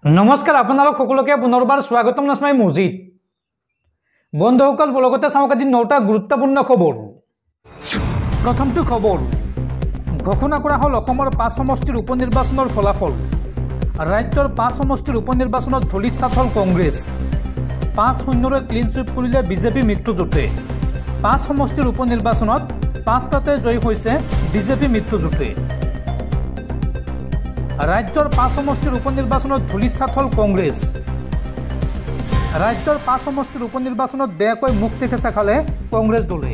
नमस्कार आपनालोक सकलोके पुनर्बार स्वागतम नास्माई मजिद बंधुসকল बलगते चाওক আজি 9টা গুৰুত্বপূৰ্ণ খবৰ। প্ৰথমটো খবৰ ঘোষণা কৰা হল অসমৰ 5 সমষ্টিৰ উপনিৰ্বাচনৰ ফলাফল। ৰাজ্যৰ 5 সমষ্টিৰ উপনিৰ্বাচনত ধলিত ছাত হল কংগ্ৰেছ। 5-0ৰে ক্লিন সুইপ কৰিলে বিজেপি মিত্ৰজোঁটে। 5 সমষ্টিৰ উপনিৰ্বাচনত 5টাতে জয়ী হৈছে বিজেপি মিত্ৰজোঁটে। राज्यर 5 समष्टिर उपनिर्वाचन धूलित छात हल कংগ্ৰেছ। राज्यर 5 समष्टिर उपनिर्वाचन बेयाকৈ मुख देखा खाले कংগ্ৰেছ दले।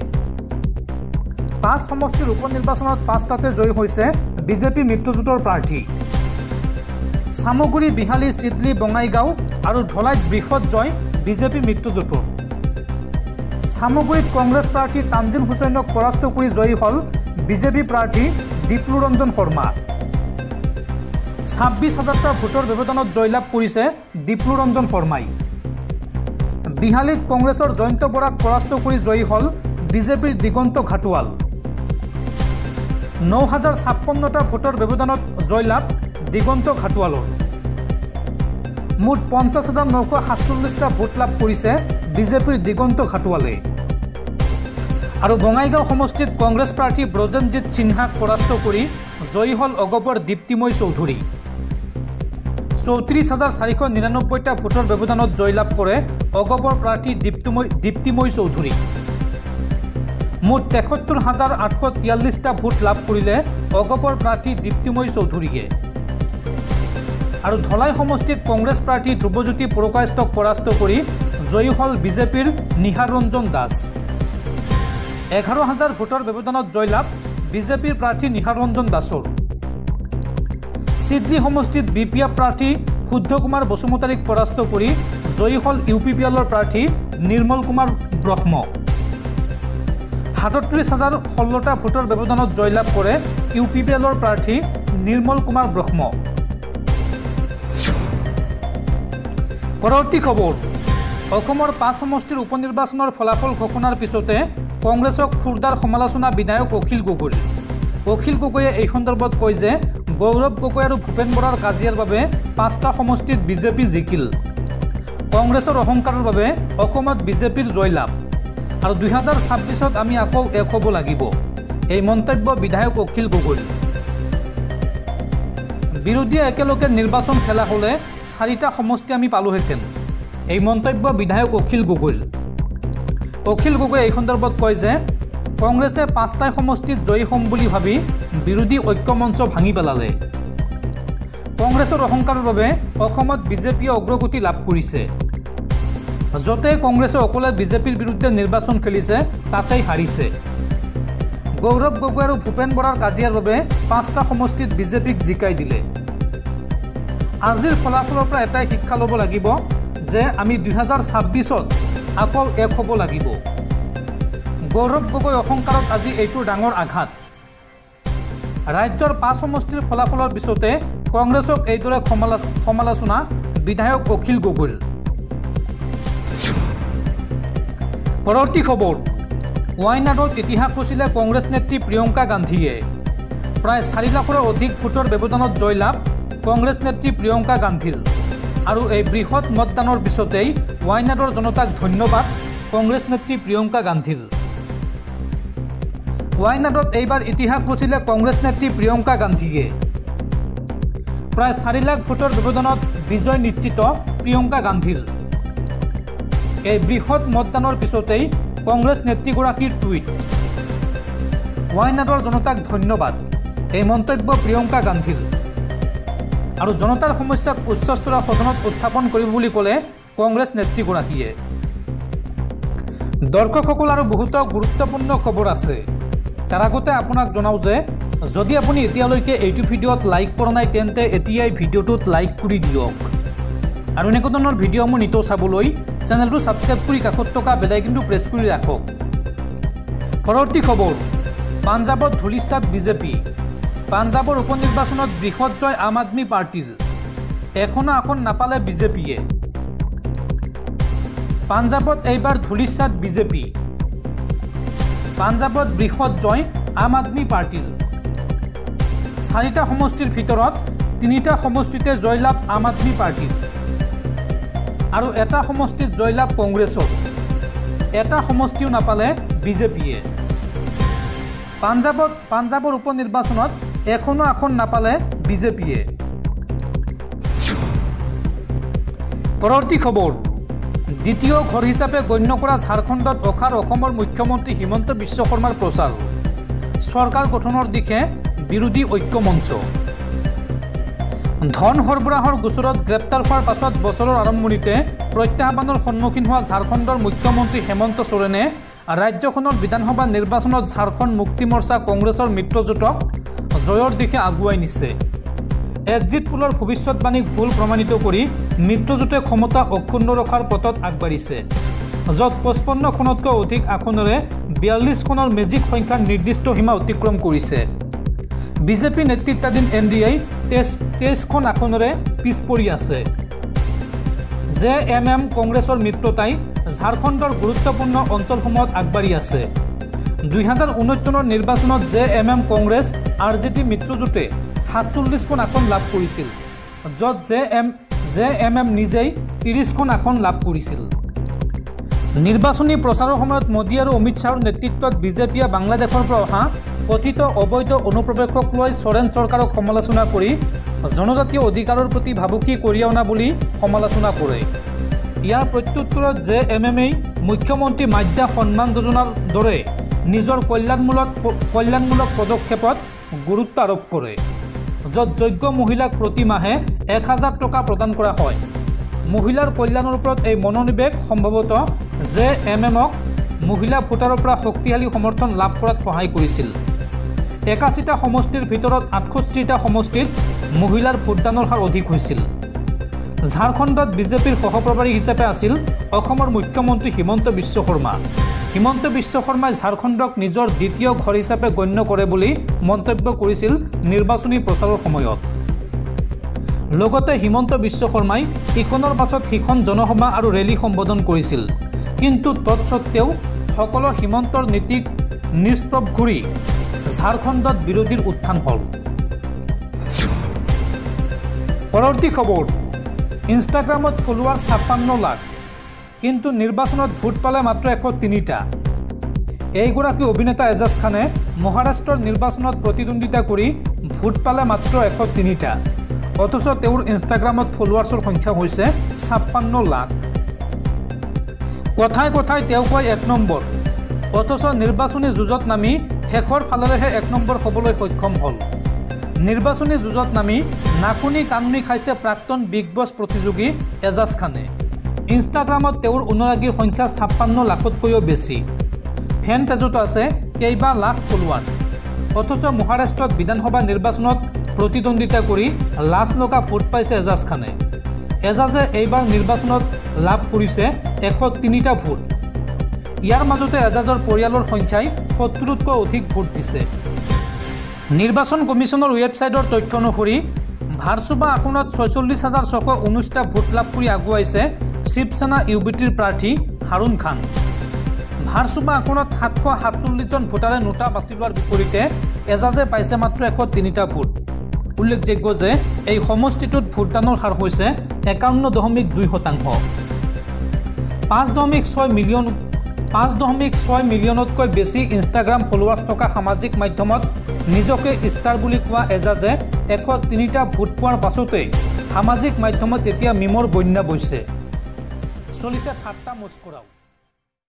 5 समष्टिर उपनिर्वाचन 5टाते जयी होइसे বিজেপি मित्रजोঁটৰ प्रार्थी। सामगुरी बिहाली सिडली बङाइगाঁও और ढलाईत बृहৎ जय বিজেপি मित्रजोঁটৰ। सामगुरीत कংগ্ৰেছ प्रार्थी तानजिन हुसैनक परास्त करि जयी हल বিজেপি प्रार्थी दीप्लु रंजन शर्मा। 26,000টা ভোটৰ ব্যৱধানত জয়লাভ কৰিছে দীপ্লু ৰঞ্জন শৰ্মাই। বিহালীত কংগ্ৰেছৰ জয়ন্ত বৰাক পৰাস্ত কৰি জয়ী হল বিজেপিৰ দিগন্ত ঘাটোৱাল। 9,056টা ভোটৰ ব্যৱধানত জয়লাভ দিগন্ত ঘাটোৱালৰ। মুঠ 50,947টা ভোট লাভ কৰিছে বিজেপিৰ দিগন্ত ঘাটোৱালে। আৰু বঙাইগাঁও সমষ্টিত কংগ্ৰেছ প্ৰাৰ্থী ব্ৰজেনজিৎ সিনহাক পৰাস্ত কৰি জয়ী হল অগপৰ দীপ্তিময় চৌধুৰী। 34,499টা ভোটৰ ব্যৱধানত জয়লাভ কৰে অগপৰ প্ৰাৰ্থী দীপ্তিময় চৌধুৰী। মুঠ 73,843টা ভোট লাভ কৰিলে অগপৰ প্ৰাৰ্থী দীপ্তিময় চৌধুৰীয়ে। আৰু ধলাই সমষ্টিত কংগ্ৰেছ প্ৰাৰ্থী ধ্ৰুৱজ্যোতি পুৰকায়স্থক পৰাস্ত কৰি জয়ী হল বিজেপিৰ নিহাৰ ৰঞ্জন দাস। 11,000 ভোটৰ ব্যৱধানত জয়লাভ বিজেপিৰ প্ৰাৰ্থী নিহাৰ ৰঞ্জন দাসৰ। সিডলি সমষ্টিত বিপিএফ প্ৰাৰ্থী শুদ্ধ কুমাৰ বসুমতাৰীক পৰাস্ত কৰি জয়ী হল ইউপিপিএলৰ প্ৰাৰ্থী নিৰ্মল কুমাৰ ব্ৰহ্ম। 37,016টা ভোটৰ ব্যৱধানত জয়লাভ কৰে ইউপিপিএলৰ প্ৰাৰ্থী নিৰ্মল কুমাৰ ব্ৰহ্ম। পৰৱৰ্তী খবৰ অসমৰ 5 সমষ্টিৰ উপনিৰ্বাচনৰ ফলাফল ঘোষণাৰ পিছতে কংগ্ৰেছক খুৰদাৰ সমালোচনা বিধায়ক অখিল গগৈ। অখিল গগৈয়ে এই সন্দৰ্ভত কয় যে গৌৰৱ গগৈ আৰু ভূপেন বৰাৰ কাজিয়াৰ বাবে 5টা সমষ্টিত বিজেপি জিকিল। কংগ্ৰেছৰ অহংকাৰৰ বাবে অসমত বিজেপিৰ জয়লাভ আৰু 2026ত আমি আকৌ এক হ'ব লাগিব, এই মন্তব্য বিধায়ক অখিল গগৈ। বিৰোধীয়ে একেলগে নিৰ্বাচন খেলা হলে 4টা সমষ্টি আমি পালোহেঁতেন, এই মন্তব্য বিধায়ক অখিল গগৈৰ। অখিল গগৈয়ে এই সন্দৰ্ভত কয় যে কংগ্ৰেছে 5টা সমষ্টিত জয়ী হ'ম বুলি ভাবি বিৰোধী ঐক্যমঞ্চ ভাঙি পেলালে। কংগ্ৰেছৰ অহংকাৰৰ বাবে অসমত বিজেপিয়ে অগ্ৰগতি লাভ কৰিছে। য'তে কংগ্ৰেছে অকলে বিজেপিৰ বিৰুদ্ধে নিৰ্বাচন খেলিছে তাতেই হাৰিছে। গৌৰৱ গগৈ আৰু ভূপেন বৰাৰ কাজিয়াৰ বাবে 5টা সমষ্টিত বিজেপিক জিকাই দিলে। আজিৰ ফলাফলৰ পৰা এটাই শিক্ষা ল'ব লাগিব যে আমি 2026ত আকৌ এক হ'ব লাগিব। গৌৰৱ গগৈ অহংকাৰত আজি এইটো ডাঙৰ আঘাত। ৰাজ্যৰ 5 সমষ্টিৰ ফলাফলৰ পিছতে কংগ্ৰেছক এইদৰে সমালোচনা বিধায়ক অখিল গগৈৰ। পৰৱৰ্তী খবৰ ৱাইনাডত ইতিহাস ৰচিলে কংগ্ৰেছ নেত্ৰী প্ৰিয়ংকা গান্ধীয়ে। প্ৰায় 4 লাখৰো অধিক ভোটৰ ব্যৱধানত জয়লাভ কংগ্ৰেছ নেত্ৰী প্ৰিয়ংকা গান্ধীৰ। আৰু এই বৃহৎ মতদানৰ পিছতেই ৱাইনাডৰ জনতাক ধন্যবাদ কংগ্ৰেছ নেত্ৰী প্ৰিয়ংকা গান্ধীৰ। ৱাইনাডত এইবাৰ ইতিহাস ৰচিলে কংগ্ৰেছ নেত্ৰী প্ৰিয়ংকা গান্ধীয়ে। প্ৰায় 4 লাখ ভোটৰ ব্যৱধানত বিজয় নিশ্চিত প্ৰিয়ংকা গান্ধীৰ। এই বৃহৎ মতদানৰ পিছতেই কংগ্ৰেছ নেত্ৰীগৰাকীৰ টুইট, ৱাইনাডৰ জনতাক ধন্যবাদ, এই মন্তব্য প্ৰিয়ংকা গান্ধীৰ। আৰু জনতাৰ সমস্যাক উচ্চস্তৰৰ সদনত উত্থাপন কৰিব বুলি ক'লে কংগ্ৰেছ নেত্ৰীগৰাকীয়ে। দৰ্শকসকল আৰু বহুতো গুৰুত্বপূৰ্ণ খবৰ আছে, তাৰ আগতে আপোনাক জনাওঁ যে যদি আপুনি এতিয়ালৈকে এইটো ভিডিঅ'ত লাইক কৰা নাই তেন্তে এতিয়াই ভিডিঅ'টোত লাইক কৰি দিয়ক। আৰু এনেকুৱা ধৰণৰ ভিডিঅ'সমূহ নিতৌ চাবলৈ চেনেলটো ছাবস্ক্ৰাইব কৰি কাষত থকা বেল আইকনটো প্ৰেছ কৰি ৰাখক। পৰৱৰ্তী খবৰ পাঞ্জাৱত ধূলিত ছাত বিজেপি। পাঞ্জাৱৰ উপনিৰ্বাচনত বৃহৎ জয় আম আদমি পাৰ্টীৰ। এখনো আসন নাপালে বিজেপিয়ে। পাঞ্জাৱত এইবাৰ ধূলিত ছাত বিজেপি। পাঞ্জাৱত বৃহৎ জয় আম আদমি পাৰ্টীৰ। 4টা সমষ্টিৰ ভিতৰত তিনিটা সমষ্টিতে জয়লাভ আম আদমি পাৰ্টিৰ আৰু এটা সমষ্টিত জয়লাভ কংগ্ৰেছৰ এটা সমষ্টিও নাপালে বিজেপিয়ে পাঞ্জাবৰ উপনিৰ্বাচনত এখনো আসন নাপালে বিজেপিয়ে পৰৱৰ্তী খবৰ দ্বিতীয় ঘৰ হিচাপে গণ্য কৰা ঝাৰখণ্ডত অখাৰ অসমৰ মুখ্যমন্ত্ৰী হিমন্ত বিশ্ব শৰ্মাৰ প্ৰচাৰ চৰকাৰ গঠনৰ দিশে বিৰোধী ঐক্য মঞ্চ ধন সৰবৰাহৰ গোচৰত গ্ৰেপ্তাৰ হোৱাৰ পাছত বছৰৰ আৰম্ভণিতে প্ৰত্যাহ্বানৰ সন্মুখীন হোৱা ঝাৰখণ্ডৰ মুখ্যমন্ত্ৰী হেমন্ত সোৰেনে ৰাজ্যখনৰ বিধানসভা নিৰ্বাচনত ঝাৰখণ্ড মুক্তি মৰ্চা কংগ্ৰেছৰ মিত্ৰজোঁটক জয়ৰ দিশে আগুৱাই নিছে এক্সিট পোলৰ ভৱিষ্যতবাণীক ভুল প্ৰমাণিত কৰি মিত্ৰজোঁটে ক্ষমতা অক্ষুণ্ণ ৰখাৰ পথত আগবাঢ়িছে য'ত 55খনতকৈ অধিক আসনেৰে 42খনৰ মেজিক সংখ্যাৰ নিৰ্দিষ্ট সীমা অতিক্ৰম কৰিছে বিজেপি নেতৃত্বাধীন এনডিএ 23খন আসনেৰে পিছ পৰি আছে জেএমএম কংগ্ৰেছৰ মিত্ৰতাই ঝাৰখণ্ডৰ গুৰুত্বপূৰ্ণ অঞ্চলসমূহত আগবাঢ়ি আছে 2019 চনৰ নিৰ্বাচনত জেএমএম কংগ্ৰেছ আৰজেডি মিত্ৰজোঁটে 47খন আসন লাভ কৰিছিল য'ত জেএমএম নিজেই 30খন আসন লাভ কৰিছিল নিৰ্বাচনী প্ৰচাৰৰ সময়ত মোদী আৰু অমিত শ্বাহৰ নেতৃত্বত বিজেপিয়ে বাংলাদেশৰ পৰা অহা কথিত অবৈধ অনুপ্ৰৱেশক লৈ সোৰেন চৰকাৰক সমালোচনা কৰি জনজাতীয় অধিকাৰৰ প্ৰতি ভাবুকি কৰি অনা বুলি সমালোচনা কৰে ইয়াৰ প্ৰত্যুত্তৰত জেএমএমই মুখ্যমন্ত্ৰী মাজ্জা সন্মান যোজনাৰ দৰে নিজৰ কল্যাণমূলক পদক্ষেপত গুৰুত্ব আৰোপ কৰে য'ত যোগ্য মহিলাক প্ৰতি মাহে 1000 টকা প্ৰদান কৰা হয় মহিলাৰ কল্যাণৰ ওপৰত এই মনোনিৱেশ সম্ভৱতঃ জেএমএমক মহিলা ভোটাৰৰ পৰা শক্তিশালী সমৰ্থন লাভ কৰাত সহায় কৰিছিল 81টা সমষ্টিৰ ভিতৰত 68টা সমষ্টিত মহিলাৰ ভোটদানৰ হাৰ অধিক হৈছিল ঝাৰখণ্ডত বিজেপিৰ সহপ্ৰভাৰী হিচাপে আছিল অসমৰ মুখ্যমন্ত্ৰী হিমন্ত বিশ্ব শৰ্মাই ঝাৰখণ্ডক নিজৰ দ্বিতীয় ঘৰ হিচাপে গণ্য কৰে বুলি মন্তব্য কৰিছিল নিৰ্বাচনী প্ৰচাৰৰ সময়ত লগতে হিমন্ত বিশ্ব শৰ্মাই ইখনৰ পাছত সিখন জনসভা আৰু ৰেলী সম্বোধন কৰিছিল কিন্তু তৎসত্ত্বেও সকলো হিমন্তৰ নীতিক নিষ্প্ৰভ কৰি ঝাৰখণ্ডত বিৰোধীৰ উত্থান হ'ল পৰৱৰ্তী খবৰ ইনষ্টাগ্ৰামত ফলোৱাৰ 56 লাখ কিন্তু নিৰ্বাচনত ভোট পালে মাত্ৰ 103টা এইগৰাকী অভিনেতা এজাজ খানে মহাৰাষ্ট্ৰৰ নিৰ্বাচনত প্ৰতিদ্বন্দ্বিতা কৰি ভোট পালে মাত্ৰ 103টা অথচ তেওঁৰ ইনষ্টাগ্ৰামত ফলোৱাৰ্ছৰ সংখ্যা হৈছে 56 লাখ কথাই কথাই তেওঁ কয় 1 নম্বৰ অথচ নিৰ্বাচনী যুঁজত নামি শেষৰ ফালেৰেহে 1 নম্বৰ হ'বলৈ সক্ষম হ'ল নিৰ্বাচনী যুঁজত নামি নাকুনি কানুনি খাইছে প্ৰাক্তন বিগ বছ প্ৰতিযোগী এজাজ খানে ইনষ্টাগ্ৰামত তেওঁৰ অনুৰাগীৰ সংখ্যা 56 লাখতকৈও বেছি ফেন পেজতো আছে কেইবা লাখ ফলোৱাৰ্ছ অথচ মহাৰাষ্ট্ৰত বিধানসভা নিৰ্বাচনত প্ৰতিদ্বন্দ্বিতা কৰি লাজ লগা ভোট পাইছে এজাজ খানে এজাজে এইবাৰ নিৰ্বাচনত লাভ কৰিছে 103টা ভোট ইয়াৰ মাজতে এজাজৰ পৰিয়ালৰ সংখ্যাই 70তকৈ অধিক ভোট দিছে নিৰ্বাচন কমিছনৰ ৱেবছাইটৰ তথ্য অনুসৰি ভাৰচুবা আসনত 46,619টা ভোট লাভ কৰি আগুৱাইছে শিৱসেনা ইউবিটিৰ প্ৰাৰ্থী হাৰুণ খান ভাৰচুবা আসনত 747জন ভোটাৰে নোটা বাছি লোৱাৰ বিপৰীতে এজাজে পাইছে মাত্ৰ 103টা ভোট উল্লেখযোগ্য যে এই সমষ্টিটোত ভোটদানৰ হাৰ হৈছে 51.2%। 5.6 মিলিয়নতকৈ বেছি ইনষ্টাগ্ৰাম ফলোৱাৰ্ছ থকা সামাজিক মাধ্যমত নিজকে ষ্টাৰ বুলি কোৱা এজাজে 103টা ভোট পোৱাৰ পাছতে সামাজিক মাধ্যমত এতিয়া মিমৰ বন্যা বৈছে চলিছে ঠাট্টা মস্কৰাও